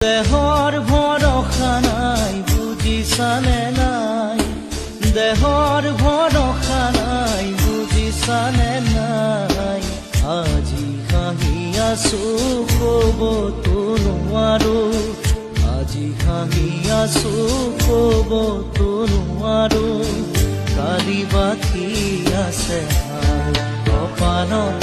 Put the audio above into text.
দেহৰ ভৰসা নাই বুজিছানে নাই, দেহৰ ভৰসা নাই বুজিছানে নাই। আজি হাঁহি আছো ক'বতো নোৱাৰো, আজি হাঁহি আছো ক'বতো নোৱাৰো। কালি বাকী আছে কপালত